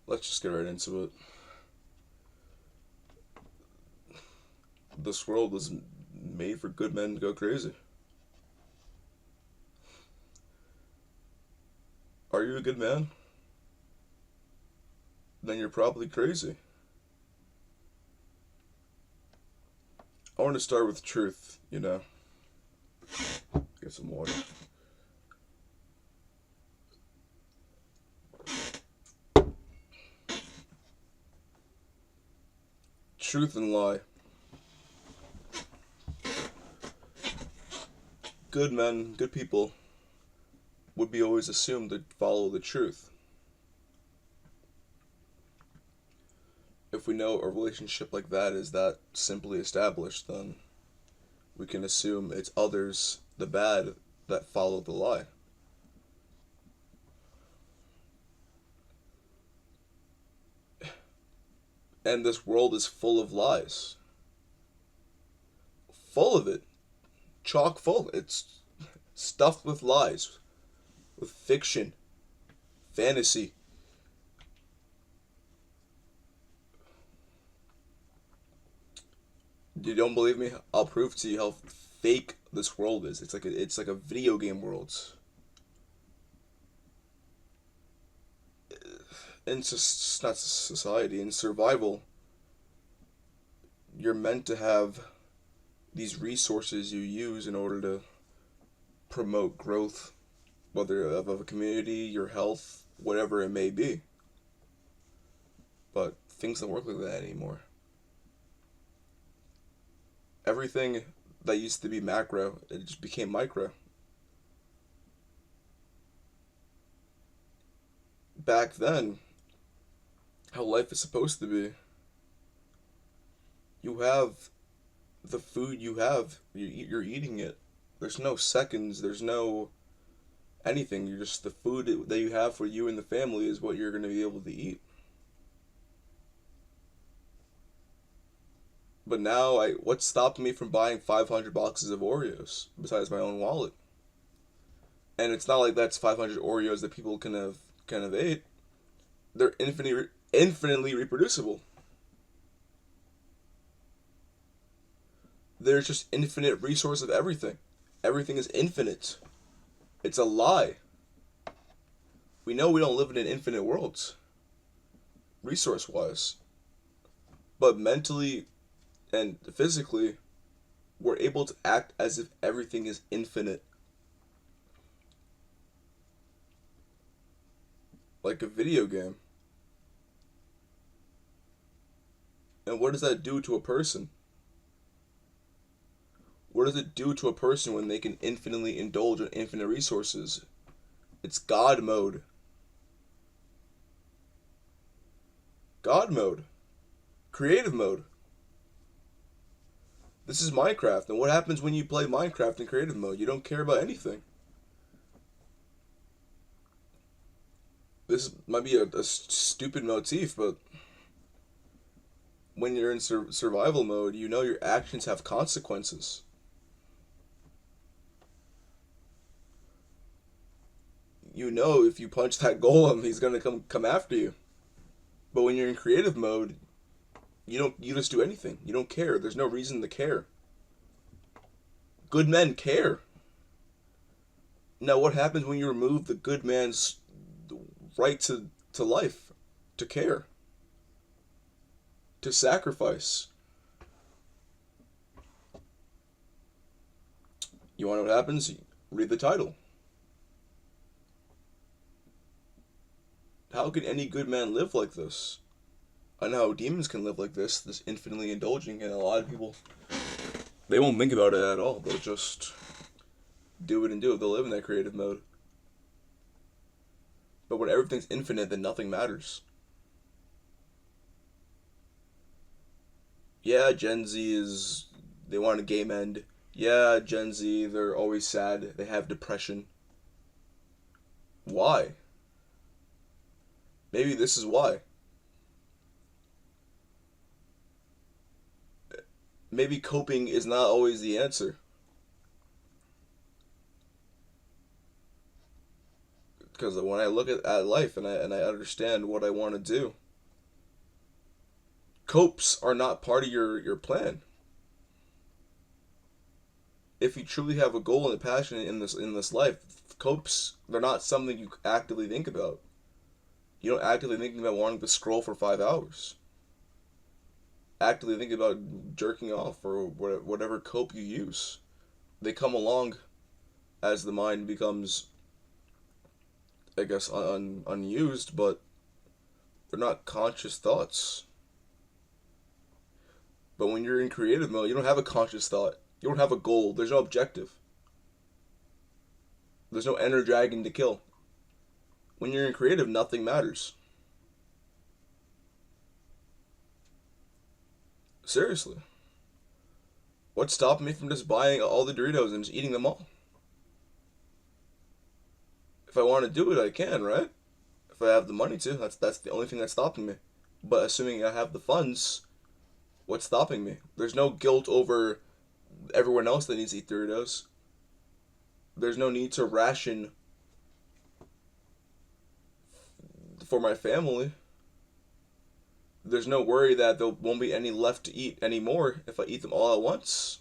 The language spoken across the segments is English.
Let's just get right into it. This world was made for good men to go crazy. Are you a good man? Then you're probably crazy. I want to start with truth. Get some water. Truth and lie. Good men, good people, would be always assumed to follow the truth. If we know a relationship like that is that simply established, then we can assume it's others, the bad, that follow the lie. And this world is full of lies. Full of it. Chock full. It's stuffed with lies, with fiction, fantasy. You don't believe me? I'll prove to you how fake this world is. It's like a video game world. And it's just not society. In survival, you're meant to have these resources you use in order to promote growth, whether of a community, your health, whatever it may be. But things don't work like that anymore. Everything that used to be macro, it just became micro. Back then, how life is supposed to be, you have the food you have, you're eating it. There's no seconds, there's no anything. You're just the food that you have for you and the family is what you're going to be able to eat. But now, what's stopping me from buying 500 boxes of Oreos besides my own wallet? And it's not like that's 500 Oreos that people can have ate. They're infinitely reproducible. There's just infinite resource of everything. Everything is infinite. It's a lie. We know we don't live in an infinite world, resource wise. But mentally and physically, we're able to act as if everything is infinite. Like a video game. And what does that do to a person? What does it do to a person when they can infinitely indulge in infinite resources? It's God mode. God mode. Creative mode. This is Minecraft, and what happens when you play Minecraft in creative mode? You don't care about anything. This might be a stupid motif, but when you're in survival mode, you know your actions have consequences. You know if you punch that golem, he's gonna come after you. But when you're in creative mode, you just do anything. You don't care. There's no reason to care. Good men care. Now, what happens when you remove the good man's right to life, to care, to sacrifice? You want to know what happens? Read the title. How can any good man live like this? I know how demons can live like this infinitely indulging, and a lot of people, they won't think about it at all. They'll just do it and do it. They'll live in that creative mode. But when everything's infinite, then nothing matters. Yeah, Gen Z they want a game end. Yeah, Gen Z, they're always sad. They have depression. Why? Maybe this is why. Maybe coping is not always the answer. Because when I look at life and I understand what I want to do, copes are not part of your plan. If you truly have a goal and a passion in this life, copes, they're not something you actively think about. You don't actively think about wanting to scroll for 5 hours. Actively think about jerking off or whatever cope you use. They come along as the mind becomes, I guess, unused, but they're not conscious thoughts. But when you're in creative mode, you don't have a conscious thought. You don't have a goal. There's no objective. There's no inner dragon to kill. When you're in creative, nothing matters. Seriously. What's stopping me from just buying all the Doritos and just eating them all? If I want to do it, I can, right? If I have the money to, that's the only thing that's stopping me. But assuming I have the funds, what's stopping me? There's no guilt over everyone else that needs to eat Doritos. There's no need to ration for my family. There's no worry that there won't be any left to eat anymore if I eat them all at once.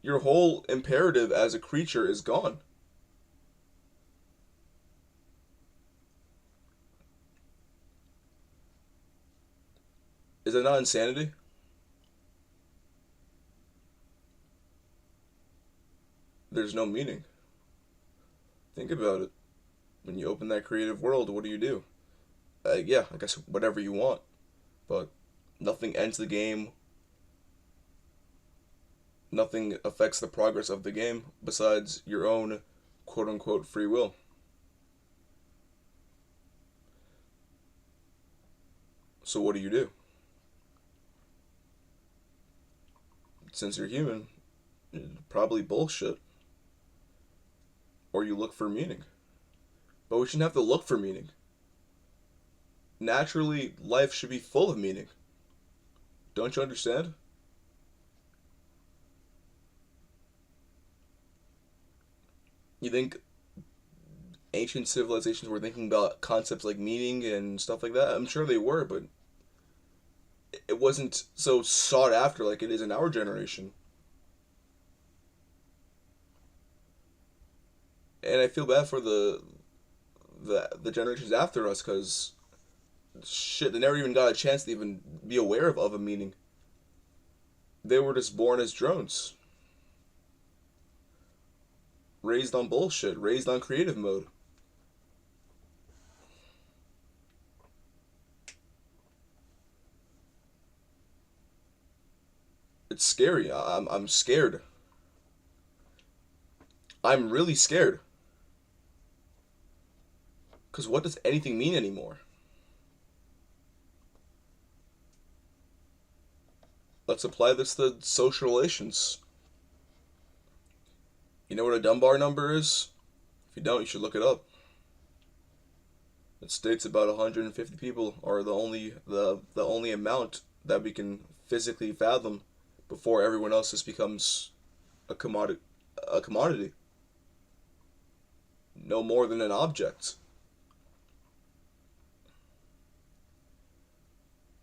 Your whole imperative as a creature is gone. Is it not insanity? There's no meaning. Think about it. When you open that creative world, what do? Yeah, I guess whatever you want. But nothing ends the game. Nothing affects the progress of the game besides your own quote unquote free will. So what do? Since you're human, probably bullshit. Or you look for meaning. But we shouldn't have to look for meaning. Naturally, life should be full of meaning. Don't you understand? You think ancient civilizations were thinking about concepts like meaning and stuff like that? I'm sure they were, but it wasn't so sought after like it is in our generation. And I feel bad for the generations after us because shit, they never even got a chance to even be aware of a meaning. They were just born as drones. Raised on bullshit, raised on creative mode. It's scary. I'm scared. I'm really scared. Because what does anything mean anymore? Let's apply this to social relations. You know what a Dunbar number is? If you don't, you should look it up. It states about 150 people are the only amount that we can physically fathom before everyone else just becomes a commodity. A commodity. No more than an object.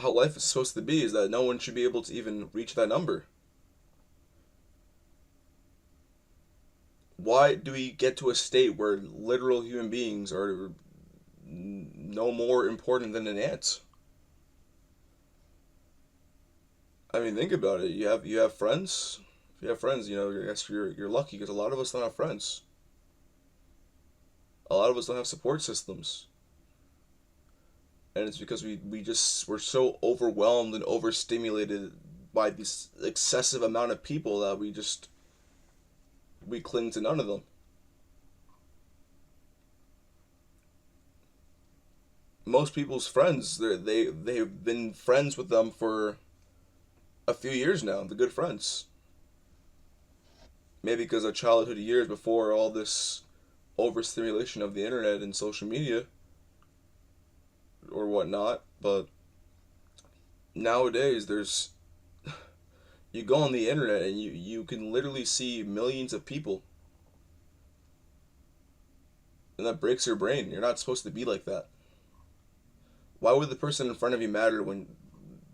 How life is supposed to be is that no one should be able to even reach that number. Why do we get to a state where literal human beings are no more important than an ant? I mean, think about it. You have friends. If you have friends, I guess you're lucky because a lot of us don't have friends. A lot of us don't have support systems. And it's because we're so overwhelmed and overstimulated by this excessive amount of people that we cling to none of them. Most people's friends, they've been friends with them for a few years now. The good friends. Maybe because of childhood years before all this overstimulation of the internet and social media or whatnot, but nowadays you go on the internet and you can literally see millions of people And that breaks your brain. You're not supposed to be like that. Why would the person in front of you matter when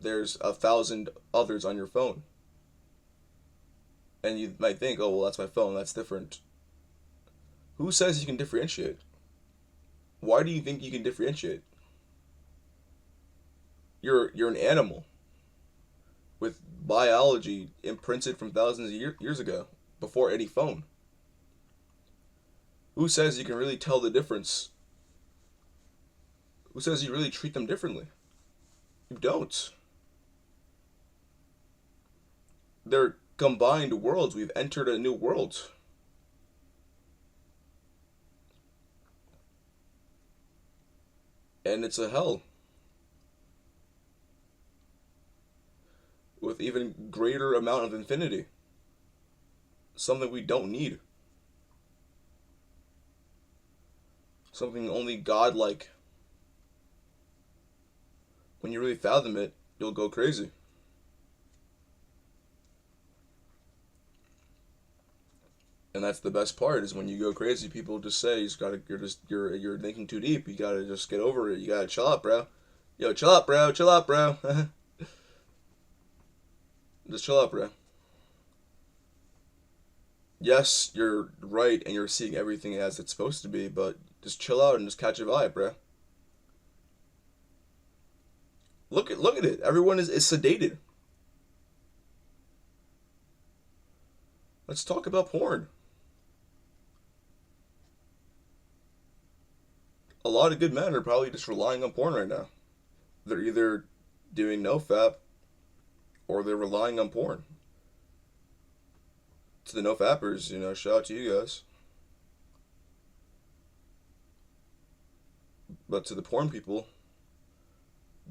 there's 1,000 others on your phone? And you might think, oh, well, that's my phone, that's different. Who says you can differentiate? Why do you think you can differentiate? You're an animal with biology imprinted from thousands of years ago, before any phone. Who says you can really tell the difference? Who says you really treat them differently? You don't. They're combined worlds. We've entered a new world. And it's a hell. With even greater amount of infinity. Something we don't need. Something only God-like. When you really fathom it, you'll go crazy. And that's the best part, is when you go crazy, people just say you're thinking too deep. You gotta just get over it. You gotta chill out, bro. Yo, chill out, bro. Chill out, bro. Just chill out, bro. Yes, you're right, and you're seeing everything as it's supposed to be, but just chill out and just catch a vibe, bro. Look at it. Everyone is sedated. Let's talk about porn. A lot of good men are probably just relying on porn right now. They're either doing no fap or they're relying on porn. To the no fappers, shout out to you guys. But to the porn people,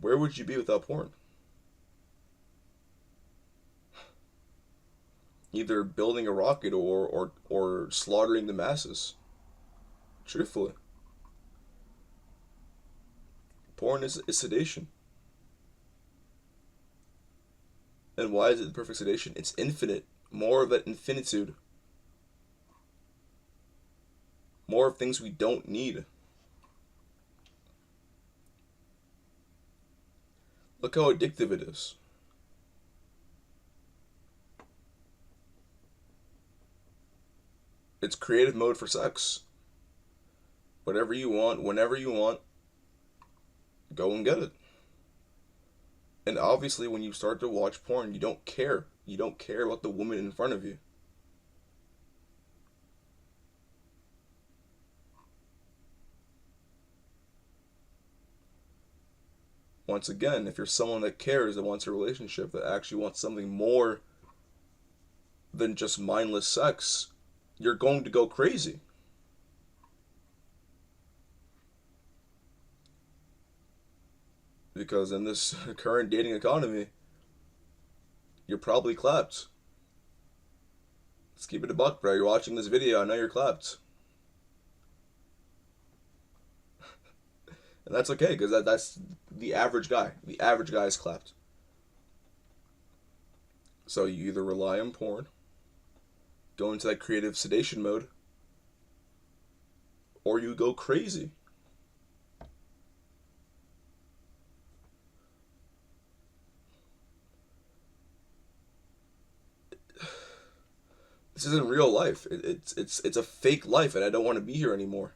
where would you be without porn? Either building a rocket or slaughtering the masses. Truthfully. Porn is sedation. And why is it the perfect sedation? It's infinite. More of that infinitude. More of things we don't need. Look how addictive it is. It's creative mode for sex. Whatever you want, whenever you want, go and get it. And obviously, when you start to watch porn, you don't care. You don't care about the woman in front of you. Once again, if you're someone that cares, that wants a relationship, that actually wants something more than just mindless sex, you're going to go crazy. Because in this current dating economy, you're probably clapped. Let's keep it a buck, bro. You're watching this video, I know you're clapped. And that's okay, because that's the average guy. The average guy is clapped. So you either rely on porn, go into that creative sedation mode, or you go crazy. This isn't real life. It's a fake life, and I don't want to be here anymore.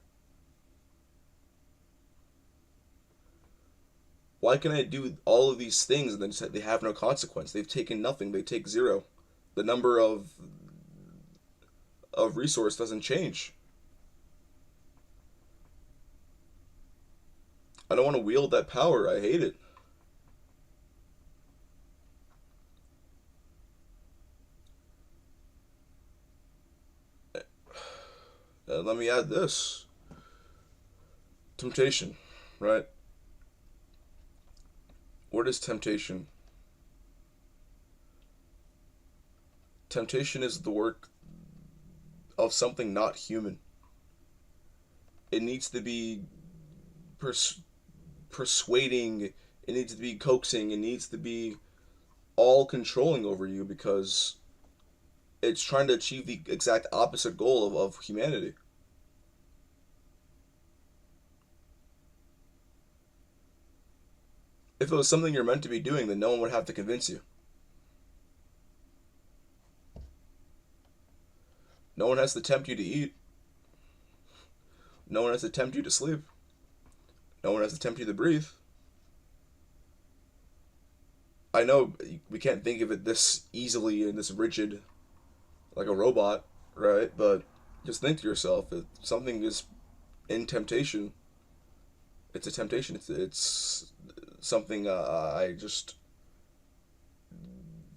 Why can I do all of these things and then just they have no consequence? They've taken nothing. They take zero. The number of resource doesn't change. I don't want to wield that power. I hate it. Let me add this. Temptation, right? What is temptation? Temptation is the work of something not human. It needs to be persuading, it needs to be coaxing, it needs to be all controlling over you, because it's trying to achieve the exact opposite goal of humanity. If it was something you're meant to be doing, then no one would have to convince you. No one has to tempt you to eat. No one has to tempt you to sleep. No one has to tempt you to breathe. I know we can't think of it this easily and this rigid, like a robot, right? But just think to yourself, if something is in temptation, it's a temptation. It's something I just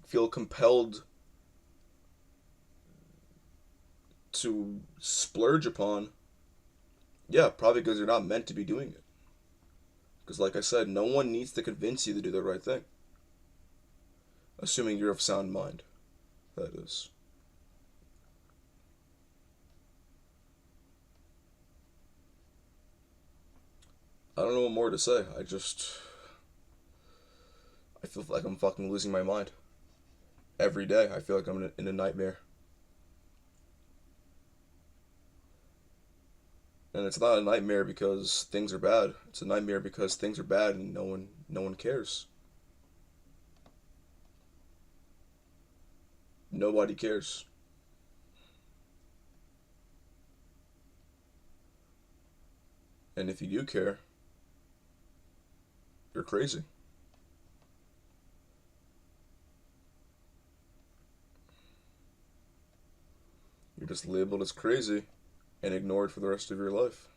feel compelled to splurge upon. Yeah, probably because you're not meant to be doing it. Because, like I said, no one needs to convince you to do the right thing. Assuming you're of sound mind, that is. I don't know what more to say. I feel like I'm fucking losing my mind. Every day, I feel like I'm in a nightmare. And it's not a nightmare because things are bad. It's a nightmare because things are bad and no one cares. Nobody cares. And if you do care, you're crazy. You're just labeled as crazy and ignored for the rest of your life.